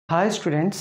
Hi students,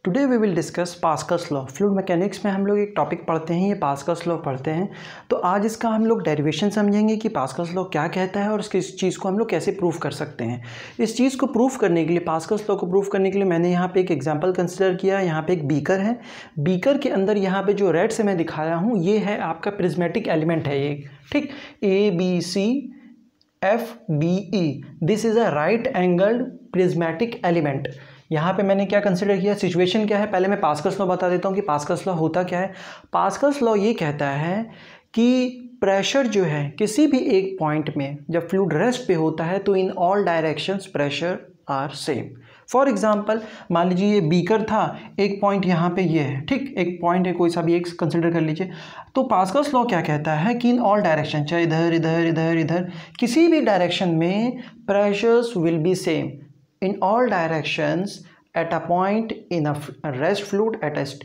today we will discuss Pascal's law. Fluid mechanics में हम लोग एक टॉपिक पढ़ते हैं, ये पास्कल्स लॉ पढ़ते हैं। तो आज इसका हम लोग डेरिवेशन समझेंगे कि पास्कल्स लॉ क्या कहता है और इस चीज़ को हम लोग कैसे प्रूफ कर सकते हैं। इस चीज़ को प्रूफ करने के लिए, पास्कल्स लॉ को प्रूफ करने के लिए मैंने यहाँ पे एक एग्जांपल कंसिडर किया। यहाँ पे एक बीकर है, बीकर के अंदर यहाँ पे जो रेड से मैं दिखाया हूँ ये है आपका प्रिज्मेटिक एलिमेंट है ये, ठीक। ABCFBE, this is a right angled prismatic element. यहाँ पे मैंने क्या कंसिडर किया, सिचुएशन क्या है, पहले मैं पास्कल्स लॉ बता देता हूँ कि पास्कल्स लॉ होता क्या है। पास्कल्स लॉ ये कहता है कि प्रेशर जो है किसी भी एक पॉइंट में जब फ्लूइड रेस्ट पे होता है तो in all directions pressure are same. For example मान लीजिए ये बीकर था, एक पॉइंट यहाँ पे ये है, ठीक, एक पॉइंट है, कोई सा भी एक कंसिडर कर लीजिए। तो पास्कल्स लॉ क्या कहता है कि इन ऑल डायरेक्शन, चाहे इधर इधर इधर इधर, किसी भी डायरेक्शन में pressures will be same in all directions at a point in a rest fluid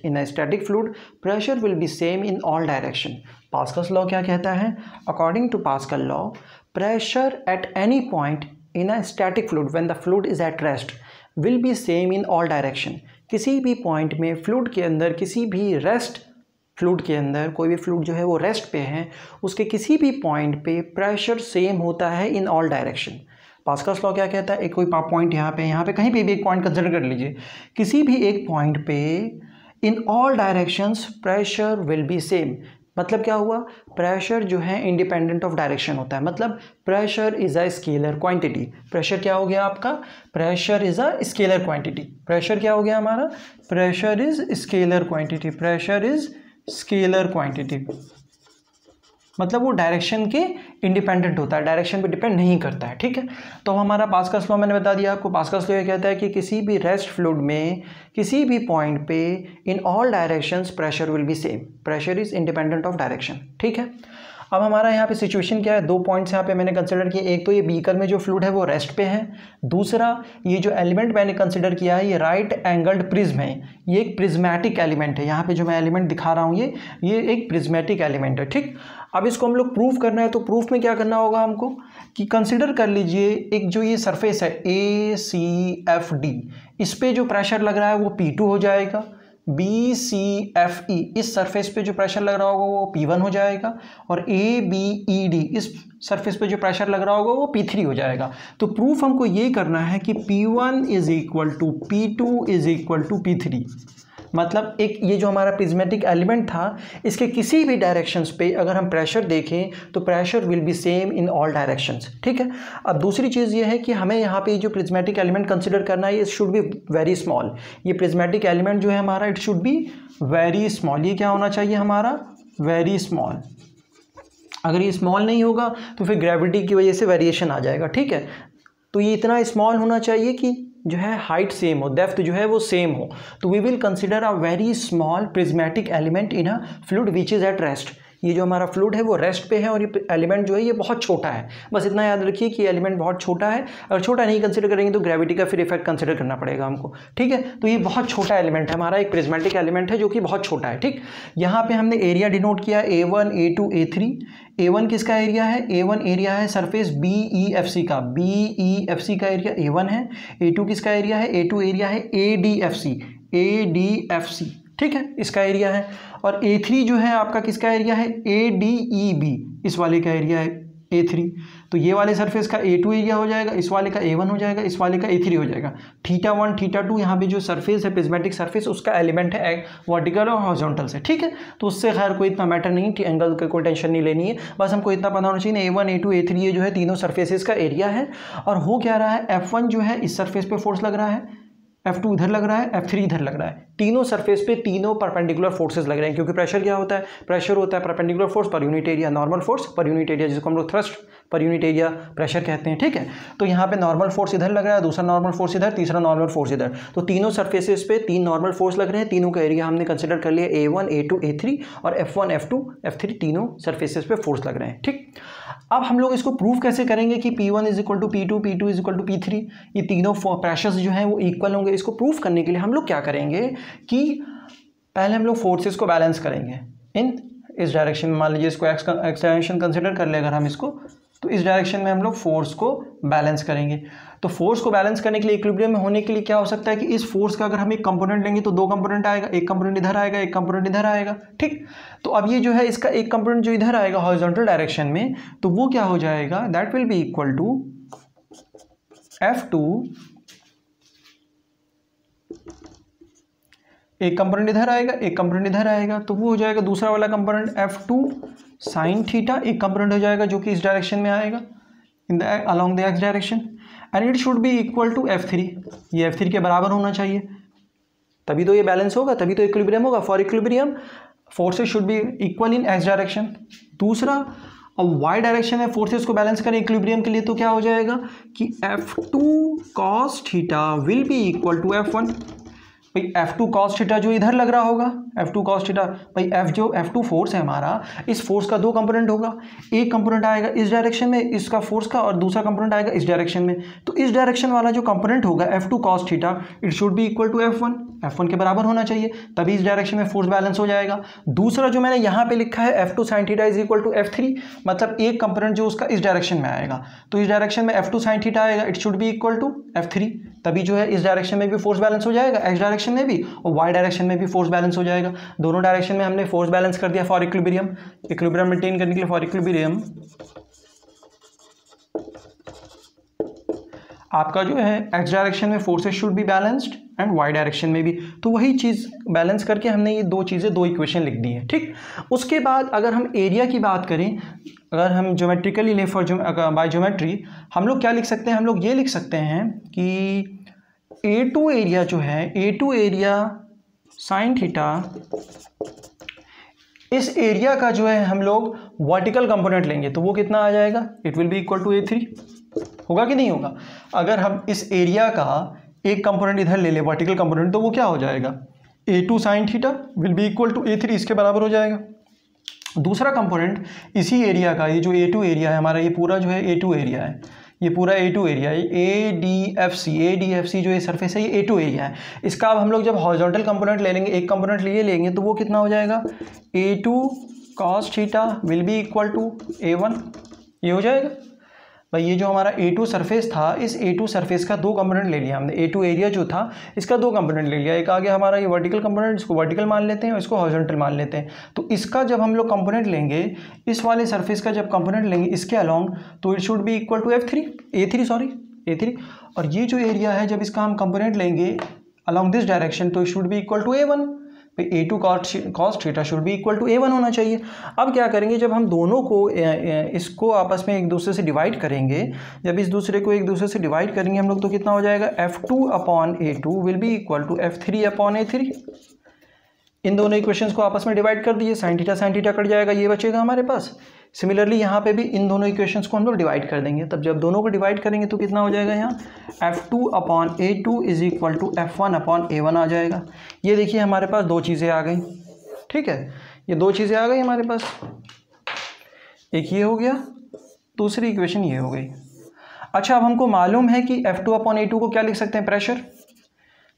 in a static fluid pressure will be same in all direction. Pascal's law क्या कहता है? According to Pascal law, pressure at any point in a static fluid when the fluid is at rest will be same in all direction. किसी भी point में fluid के अंदर, किसी भी रेस्ट फ्लूइड के अंदर, कोई भी फ्लूइड जो है वो रेस्ट पे है, उसके किसी भी पॉइंट पे प्रेशर सेम होता है in all direction. Pascal's law क्या कहता है, एक कोई पॉइंट यहाँ पे कहीं पे भी एक पॉइंट कंसिडर कर लीजिए, किसी भी एक पॉइंट पे इन all directions pressure will be same. मतलब क्या हुआ, प्रेशर जो है इंडिपेंडेंट ऑफ डायरेक्शन होता है, मतलब pressure is a scalar quantity. Pressure क्या हो गया आपका, pressure is a scalar quantity. Pressure क्या हो गया हमारा, pressure is scalar quantity, pressure is scalar quantity. मतलब वो डायरेक्शन के इंडिपेंडेंट होता है, डायरेक्शन पे डिपेंड नहीं करता है, ठीक है। तो हमारा पास्कल्स लॉ मैंने बता दिया आपको। पास्कल्स लॉ ये कहता है कि किसी भी रेस्ट फ्लूइड में किसी भी पॉइंट पे इन all directions pressure will be same, pressure is independent of direction, ठीक है। अब हमारा यहाँ पे सिचुएशन क्या है, दो पॉइंट्स यहाँ पे मैंने कंसिडर किए। एक तो ये बीकर में जो फ्लूइड है वो रेस्ट पे है, दूसरा ये जो एलिमेंट मैंने कंसिडर किया है ये राइट एंगल्ड प्रिज्म है, ये एक प्रिज्मेटिक एलिमेंट है। यहाँ पे जो मैं एलिमेंट दिखा रहा हूँ ये एक प्रिज्मेटिक एलिमेंट है, ठीक। अब इसको हम लोग प्रूफ करना है, तो प्रूफ में क्या करना होगा हमको कि कंसिडर कर लीजिए एक जो ये सरफेस है ACFD, इस पे जो प्रेशर लग रहा है वो P2 हो जाएगा। BCFE, इस सरफेस पे जो प्रेशर लग रहा होगा वो P1 हो जाएगा, और ABED, इस सरफेस पे जो प्रेशर लग रहा होगा वो P3 हो जाएगा। तो प्रूफ हमको ये करना है कि P1 is equal to P2 is equal to P3। मतलब एक ये जो हमारा प्रिज्मेटिक एलिमेंट था, इसके किसी भी डायरेक्शंस पे अगर हम प्रेशर देखें तो pressure will be same in all directions, ठीक है। अब दूसरी चीज़ ये है कि हमें यहाँ पे जो प्रिज्मेटिक एलिमेंट कंसिडर करना है, ये शुड बी वेरी स्मॉल। ये प्रिज्मेटिक एलिमेंट जो है हमारा, it should be very small. ये क्या होना चाहिए हमारा, वेरी स्मॉल। अगर ये स्मॉल नहीं होगा तो फिर ग्रेविटी की वजह से वेरिएशन आ जाएगा, ठीक है। तो ये इतना स्मॉल होना चाहिए कि जो है हाइट सेम हो, डेप्थ जो है वो सेम हो। तो we will consider a very small prismatic element in a fluid which is at rest. ये जो हमारा फ्लूइड है वो रेस्ट पे है और ये एलिमेंट जो है ये बहुत छोटा है। बस इतना याद रखिए कि एलिमेंट बहुत छोटा है। अगर छोटा नहीं कंसिडर करेंगे तो ग्रेविटी का फिर इफेक्ट कंसिडर करना पड़ेगा हमको, ठीक है। तो ये बहुत छोटा एलिमेंट है हमारा, एक प्रिज्मेटिक एलिमेंट है जो कि बहुत छोटा है, ठीक। यहाँ पे हमने एरिया डिनोट किया A1 A2 A3। A1 किसका एरिया है, A1 एरिया है सरफेस BEFC का, BEFC का एरिया A1 है। A2 किसका एरिया है, A2 एरिया है ADFC, ठीक है, इसका एरिया है। और A3 जो है आपका किसका एरिया है, ADEB, इस वाले का एरिया है A3। तो ये वाले सरफेस का A2 एरिया हो जाएगा, इस वाले का A1 हो जाएगा, इस वाले का A3 हो जाएगा। θ1 θ2 यहाँ पे जो सरफेस है प्रिज्मेटिक सरफेस, उसका एलिमेंट है वर्टिकल और हॉरिजॉन्टल से, ठीक है। तो उससे खैर कोई इतना मैटर नहीं, एंगल का कोई टेंशन नहीं लेनी है, बस हमको इतना पता होना चाहिए A1 A2 A3 ये जो है तीनों सरफेसेस का एरिया है। और हो क्या रहा है, F1 जो है इस सरफेस पे फोर्स लग रहा है, F2 इधर लग रहा है, F3 इधर लग रहा है। तीनों सरफेस पे तीनों परपेंडिकुलर फोर्सेस लग रहे हैं, क्योंकि प्रेशर क्या होता है, प्रेशर होता है perpendicular force per unit area, normal force per unit area, जिसको हम लोग thrust per unit area pressure कहते हैं, ठीक है। तो यहाँ पे नॉर्मल फोर्स इधर लग रहा है, दूसरा नॉर्मल फोर्स इधर, तीसरा नॉर्मल फोर्स इधर। तो तीनों सरफेसेस पे तीन नॉर्मल फोर्स लग रहे हैं, तीनों का एरिया हमने कंसिडर कर लिया A1 A2 A3, और F1 F2 F3 तीनों सरफेसेस पे फोर्स लग रहे हैं, ठीक। अब हम लोग इसको प्रूव कैसे करेंगे कि P1 is equal to P2, P2 is equal to P3, ये तीनों प्रेशर्स जो हैं वो इक्वल होंगे। इसको प्रूव करने के लिए हम लोग क्या करेंगे कि पहले हम लोग फोर्सेस को बैलेंस करेंगे इन इस डायरेक्शन में। मान लीजिए इसको एक्स डायरेक्शन कंसिडर कर ले अगर हम इसको, तो इस डायरेक्शन में हम लोग फोर्स को बैलेंस करेंगे। तो फोर्स को बैलेंस करने के लिए, इक्विलिब्रियम में होने के लिए क्या हो सकता है कि इस फोर्स का अगर हम एक कंपोनेंट लेंगे तो दो कंपोनेंट आएगा, एक कंपोनेंट इधर आएगा, एक कंपोनेंट इधर आएगा, ठीक। तो अब ये जो है इसका एक कंपोनेंट जो इधर आएगा हॉरिजॉन्टल डायरेक्शन में, तो वो क्या हो जाएगा, that will be equal to F2, एक कंपोनेंट इधर आएगा, एक कंपोनेंट इधर आएगा, तो वो हो जाएगा दूसरा वाला कंपोनेंट F2 साइन थीटा, एक कंपोनेंट हो जाएगा जो कि इस डायरेक्शन में आएगा in the along the x direction, and it should be equal to F3, ये F3 के बराबर होना चाहिए, तभी तो ये बैलेंस होगा, तभी तो इक्विलिब्रियम होगा। For equilibrium forces should be equal in x direction. दूसरा, अब वाई डायरेक्शन में फोर्सेस को बैलेंस करें इक्विलिब्रियम के लिए, तो क्या हो जाएगा कि F2 cos theta will be equal to F1। भाई F2 cos थीटा जो इधर लग रहा होगा, F2 cos थीटा, भाई F2 फोर्स है हमारा, इस फोर्स का दो कंपोनेंट होगा, एक कंपोनेंट आएगा इस डायरेक्शन में इसका फोर्स का, और दूसरा कंपोनेंट आएगा इस डायरेक्शन में। तो इस डायरेक्शन वाला जो कंपोनेंट होगा F2 cos theta, it should be equal to F1 के बराबर होना चाहिए, तभी इस डायरेक्शन में फोर्स बैलेंस हो जाएगा। दूसरा जो मैंने यहाँ पे लिखा है F2 sin theta is equal to F3, मतलब एक कंपोनेंट जो उसका इस डायरेक्शन में आएगा, तो इस डायरेक्शन में F2 sin थीटा आएगा, it should be equal to F3, तभी जो है इस डायरेक्शन में भी फोर्स बैलेंस हो जाएगा, एक्स डायरेक्शन में भी और वाई डायरेक्शन में भी फोर्स बैलेंस हो जाएगा। दोनों डायरेक्शन में हमने फोर्स बैलेंस कर दिया फॉर इक्विलिब्रियम मेंटेन करने के लिए। फॉर इक्विलिब्रियम आपका जो है एक्स डायरेक्शन में forces should be balanced and y direction में भी, तो वही चीज़ बैलेंस करके हमने ये दो इक्वेशन लिख दी है, ठीक। उसके बाद अगर हम एरिया की बात करें, अगर हम ज्योमेट्रिकली ले फॉर बाय ज्योमेट्री, हम लोग क्या लिख सकते हैं, हम लोग ये लिख सकते हैं कि A2 एरिया जो है, A2 एरिया साइन थीटा, इस एरिया का जो है हम लोग वर्टिकल कंपोनेंट लेंगे तो वो कितना आ जाएगा, it will be equal to A3, होगा कि नहीं होगा। अगर हम इस एरिया का एक कंपोनेंट इधर ले ले वर्टिकल कंपोनेंट, तो वो क्या हो जाएगा, A2 sine theta will be equal to A3, इसके बराबर हो जाएगा। दूसरा कंपोनेंट इसी एरिया का, ये जो A2 एरिया है हमारा, ये पूरा जो है A2 एरिया है, ये पूरा A2 एरिया है, ADFC जो ये सरफेस है ये A2 एरिया है। इसका अब हम लोग जब हॉरिजॉन्टल कंपोनेंट ले लेंगे, एक कंपोनेंट लिए लेंगे, तो वो कितना हो जाएगा, A2 cos theta will be equal to A1, ये हो जाएगा। भाई ये जो हमारा A2 सरफेस था, इस A2 सरफेस का दो कंपोनेंट ले लिया हमने, A2 एरिया जो था इसका दो कंपोनेंट ले लिया, एक आ गया हमारा ये वर्टिकल कंपोनेंट, इसको वर्टिकल मान लेते हैं और इसको हॉरिजॉन्टल मान लेते हैं। तो इसका जब हम लोग कंपोनेंट लेंगे, इस वाले सरफेस का जब कंपोनेंट लेंगे इसके अलोंग, तो it should be equal to A3, और ये जो एरिया है जब इसका हम कंपोनेंट लेंगे अलॉन्ग दिस डायरेक्शन, तो it should be equal to A1, A2 cos theta should be equal to A1 होना चाहिए। अब क्या करेंगे, जब हम दोनों को इसको आपस में एक दूसरे से डिवाइड करेंगे, जब इस दूसरे को एक दूसरे से डिवाइड करेंगे हम लोग, तो कितना हो जाएगा, F2 upon A2 will be equal to F3 upon A3। इन दोनों इक्वेशंस को आपस में डिवाइड कर दिए, साइन थीटा कट जाएगा, ये बचेगा हमारे पास। सिमिलरली यहाँ पे भी इन दोनों इक्वेशंस को हम लोग डिवाइड कर देंगे, तब जब दोनों को डिवाइड करेंगे तो कितना हो जाएगा, यहाँ F2 upon A2 is equal to F1 upon A1 आ जाएगा। ये देखिए हमारे पास दो चीज़ें आ गई, ठीक है, ये दो चीज़ें आ गई हमारे पास, एक ये हो गया, दूसरी इक्वेशन ये हो गई। अच्छा, अब हमको मालूम है कि F2 अपॉन A2 को क्या लिख सकते हैं, प्रेशर,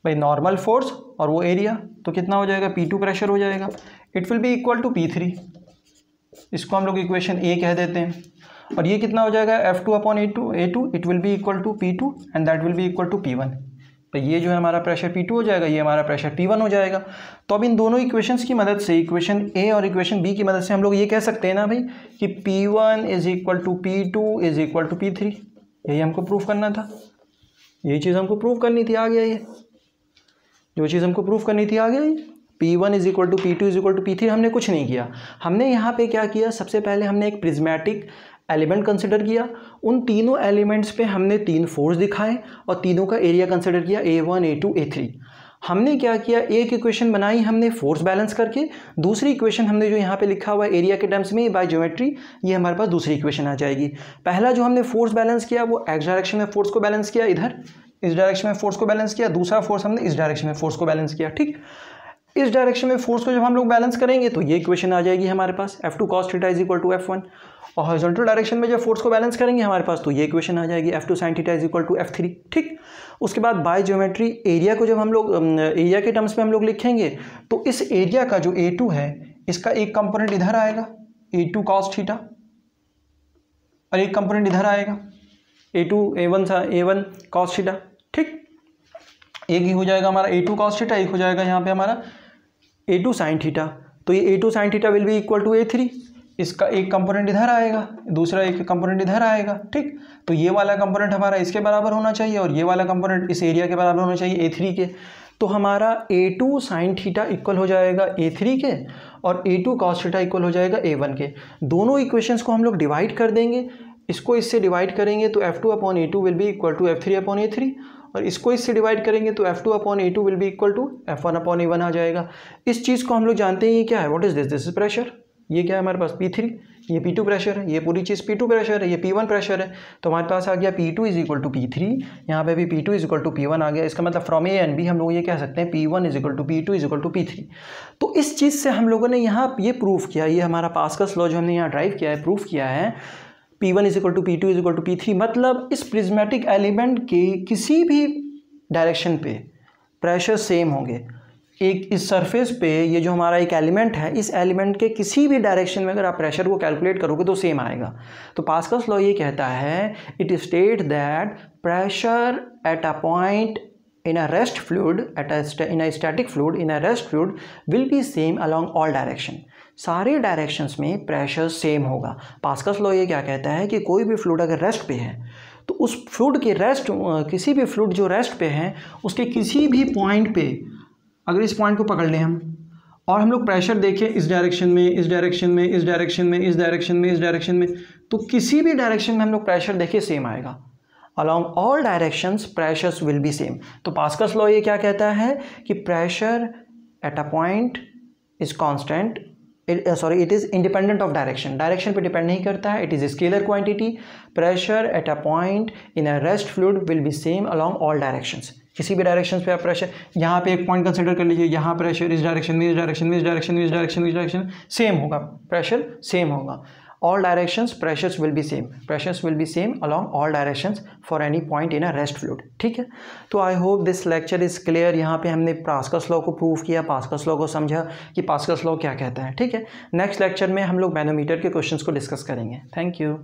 भाई नॉर्मल फोर्स और वो एरिया, तो कितना हो जाएगा, P2 प्रेशर हो जाएगा, it will be equal to P3, इसको हम लोग इक्वेशन ए कह देते हैं। और ये कितना हो जाएगा, F2 upon A2 it will be equal to P2 and that will be equal to P1। तो ये जो है हमारा प्रेशर P2 हो जाएगा, ये हमारा प्रेशर P1 हो जाएगा। तो अब इन दोनों इक्वेशंस की मदद से, इक्वेशन ए और इक्वेशन बी की मदद से हम लोग ये कह सकते हैं ना भाई कि P1 is equal to P2 is equal to P3, यही हमको प्रूफ करना था, यही चीज़ हमको प्रूफ करनी थी, आ गया ये जो चीज़ हमको प्रूफ करनी थी, आ गया ये। P1 is equal to P2 is equal to P3 हमने कुछ नहीं किया, हमने यहाँ पे क्या किया, सबसे पहले हमने एक प्रिज्मेटिक एलिमेंट कंसिडर किया, उन तीनों एलिमेंट्स पे हमने तीन फोर्स दिखाए और तीनों का एरिया कंसिडर किया, A1 A2 A3। हमने क्या किया, एक इक्वेशन बनाई हमने फोर्स बैलेंस करके, दूसरी इक्वेशन हमने जो यहाँ पे लिखा हुआ है एरिया के टर्म्स में बाय ज्योमेट्री, ये हमारे पास दूसरी इक्वेशन आ जाएगी। पहला जो हमने फोर्स बैलेंस किया वो एक्स डायरेक्शन में फोर्स को बैलेंस किया, इधर इस डायरेक्शन में फोर्स को बैलेंस किया, दूसरा फोर्स हमने इस डायरेक्शन में फोर्स को बैलेंस किया, ठीक। इस डायरेक्शन में फोर्स को जब हम लोग बैलेंस करेंगे तो ये इक्वेशन आ जाएगी हमारे पास, F2 cos theta is equal to F1, और हॉरिजॉन्टल डायरेक्शन में जब फोर्स को बैलेंस करेंगे हमारे पास तो ये इक्वेशन आ जाएगी, F2 sin theta is equal to F3, ठीक। उसके बाद बाय ज्योमेट्री एरिया को जब हम लोग एरिया के टर्म्स में हम लोग लिखेंगे, तो इस एरिया का जो A2 है इसका एक कंपोनेंट इधर आएगा A2 cos थीटा, और एक कंपोनेंट इधर आएगा A1 cos थीटा, ठीक। एक ही हो जाएगा हमारा A2 cos थीटा, एक हो जाएगा यहाँ पे हमारा A2 sin थीटा। तो ये A2 sin theta will be equal to A3। इसका एक कंपोनेंट इधर आएगा, दूसरा एक कंपोनेंट इधर आएगा, ठीक। तो ये वाला कंपोनेंट हमारा इसके बराबर होना चाहिए और ये वाला कंपोनेंट इस एरिया के बराबर होना चाहिए A3 के। तो हमारा A2 sin थीटा इक्वल हो जाएगा A3 के और A2 cos थीटा इक्वल हो जाएगा A1 के। दोनों इक्वेशंस को हम लोग डिवाइड कर देंगे, इसको इससे डिवाइड करेंगे तो F2/A2 will be equal to F3/A3 और इसको इससे डिवाइड करेंगे तो F2/A2 will be equal to F1/A1 आ जाएगा। इस चीज़ को हम लोग जानते हैं ये क्या है, what is this, this is pressure. ये क्या है हमारे पास P3, ये P2 प्रेशर है, ये पूरी चीज़ P2 प्रेशर है, ये P1 प्रेशर है। तो हमारे पास आ गया P2 is equal to P3, यहाँ पे भी P2 is equal to P1 आ गया। इसका मतलब फ्रॉम ए एंड बी हम लोग ये कह सकते हैं P1 is equal to P2 is equal to P3। तो इस चीज़ से हम लोगों ने यहाँ ये प्रूफ किया, ये हमारा पास्कल्स लॉ जो हमने यहाँ ड्राइव किया है, प्रूफ किया है P1 is equal to P2 is equal to P3। मतलब इस प्रिज्मेटिक एलिमेंट के किसी भी डायरेक्शन पे प्रेशर सेम होंगे। एक इस सरफेस पे ये जो हमारा एक एलिमेंट है, इस एलिमेंट के किसी भी डायरेक्शन में अगर आप प्रेशर को कैलकुलेट करोगे तो सेम आएगा। तो पास्कल्स लॉ ये कहता है, it state that pressure at a point in a rest fluid in a static fluid in a rest fluid will be same along all direction। सारे डायरेक्शंस में प्रेशर सेम होगा। Pascal's law ये क्या कहता है कि कोई भी फ्लूइड अगर रेस्ट पे है तो उस फ्लूइड के रेस्ट, किसी भी फ्लूइड जो रेस्ट पे है उसके किसी भी पॉइंट पे, अगर इस पॉइंट को पकड़ लें हम और हम लोग प्रेशर देखें इस डायरेक्शन में, इस डायरेक्शन में, इस डायरेक्शन में, इस डायरेक्शन में, इस डायरेक्शन में, तो किसी भी डायरेक्शन में हम लोग प्रेशर देखें सेम आएगा। along all directions pressures will be same। तो पास्कल्स लॉ ये क्या कहता है कि pressure at a point is constant, it is independent of direction, direction पे डिपेंड नहीं करता है, it is scalar quantity. Pressure at a point in a rest fluid will be same along all directions. किसी भी direction पे आप pressure, यहाँ पे एक पॉइंट कंसिडर कर लीजिए, यहाँ प्रेशर इस डायरेक्शन में, इस डायरेक्शन में, इस डायरेक्शन में, इस डायरेक्शन में, इस डायरेक्शन सेम होगा, प्रेशर सेम होगा। all directions pressures will be same along all directions for any point in a rest fluid। ठीक है, तो I hope this lecture is clear. यहाँ पे हमने पास्कल्स लॉ को प्रूव किया, पास्कल्स लॉ को समझा कि पास्कल्स लॉ क्या कहता है। ठीक है, नेक्स्ट लेक्चर में हम लोग मैनोमीटर के क्वेश्चंस को डिस्कस करेंगे। Thank you.